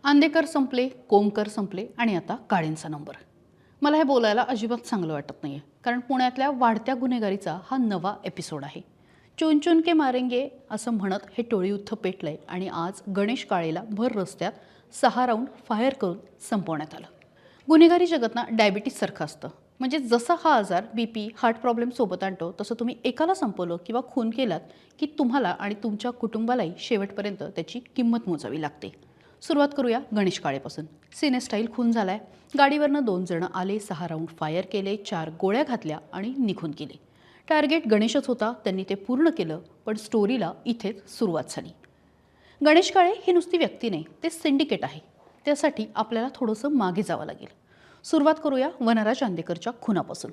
आंदेकर संपले, कोमकर संपले आणि आता काळेंचा नंबर. मला हे बोलायला अजिबात चांगलं वाटत नाहीये, कारण पुण्यातल्या वाढत्या गुन्हेगारीचा हा नवा एपिसोड आहे. चुन चुन के मारेंगे असं म्हणत हे टोळीयुद्ध पेटलंय आणि आज गणेश काळेला भर रस्त्यात 6 राऊंड फायर करून संपवण्यात आलं. गुन्हेगारी जगतना डायबिटीजसारखं असतं. म्हणजे जसा हा आजार बीपी, हार्ट प्रॉब्लेम सोबत आणतो, तसं तुम्ही एकाला संपवलं किंवा खून केलात की तुम्हाला आणि तुमच्या कुटुंबालाही शेवटपर्यंत त्याची किंमत मोजावी लागते. सुरुवात करूया गणेश काळेपासून. सिने स्टाईल खून झालाय. गाडीवरनं 2 जण आले, 6 राऊंड फायर केले, 4 गोळ्या घातल्या आणि निघून गेले. टार्गेट गणेशच होता, त्यांनी ते पूर्ण केलं, पण स्टोरीला इथेच सुरुवात झाली. गणेश काळे ही नुसती व्यक्ती नाही, ते सिंडिकेट आहे. त्यासाठी आपल्याला थोडंसं मागे जावं लागेल. सुरुवात करूया वनराज अंदेकरच्या खुनापासून.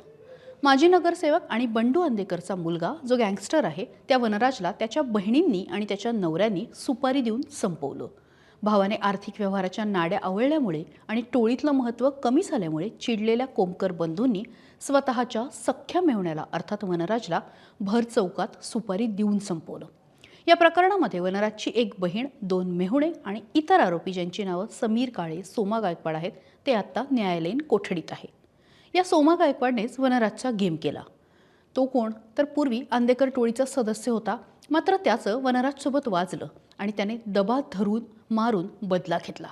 माजी नगरसेवक आणि बंडू अंदेकरचा मुलगा जो गँगस्टर आहे, त्या वनराजला त्याच्या बहिणींनी आणि त्याच्या नवऱ्यांनी सुपारी देऊन संपवलं. भावाने आर्थिक व्यवहाराच्या नाड्या आवळल्यामुळे आणि टोळीतलं महत्त्व कमी झाल्यामुळे चिडलेल्या कोमकर बंधूंनी स्वतःच्या सख्ख्या मेहुण्याला अर्थात वनराजला भर चौकात सुपारी देऊन संपवलं. या प्रकरणामध्ये वनराजची एक बहीण, 2 मेहुणे आणि इतर आरोपी ज्यांची नावं समीर काळे, सोमा गायकवाड आहेत, ते आता न्यायालयीन कोठडीत आहे. या सोमा गायकवाडनेच वनराजचा गेम केला. तो कोण तर पूर्वी अंदेकर टोळीचा सदस्य होता, मात्र त्याचं वनराजसोबत वाजलं आणि त्याने दबा धरून मारून बदला घेतला.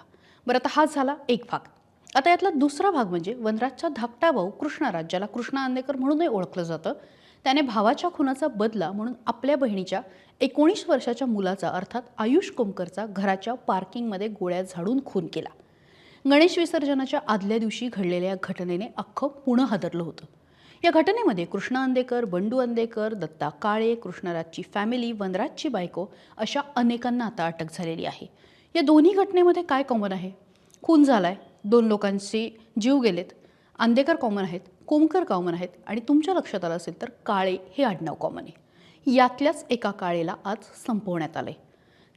बरं, आता हा झाला एक भाग. आता यातला दुसरा भाग म्हणजे वनराजचा धाकटा भाऊ कृष्णाराज, ज्याला कृष्णा अंदेकर म्हणूनही ओळखलं जातं. त्याने भावाच्या खुनाचा बदला म्हणून आपल्या बहिणीच्या 19 वर्षाच्या मुलाचा अर्थात आयुष कोमकरचा घराच्या पार्किंगमध्ये गोळ्या झाडून खून केला. गणेश विसर्जनाच्या आदल्या दिवशी घडलेल्या घटनेने अख्खं पुणे हादरलं होतं. या घटनेमध्ये कृष्णा अंदेकर, बंडू अंदेकर, दत्ता काळे, कृष्णराजची फॅमिली, वनराजची बायको अशा अनेकांना आता अटक झालेली आहे. या दोन्ही घटनेमध्ये काय कॉमन आहे? खून झालाय, 2 लोकांचे जीव गेलेत. अंदेकर कॉमन आहेत, कोमकर कॉमन आहेत आणि तुमच्या लक्षात आलं असेल तर काळे हे आडनाव कॉमन आहे. यातल्याच एका काळेला आज संपवण्यात आलंय.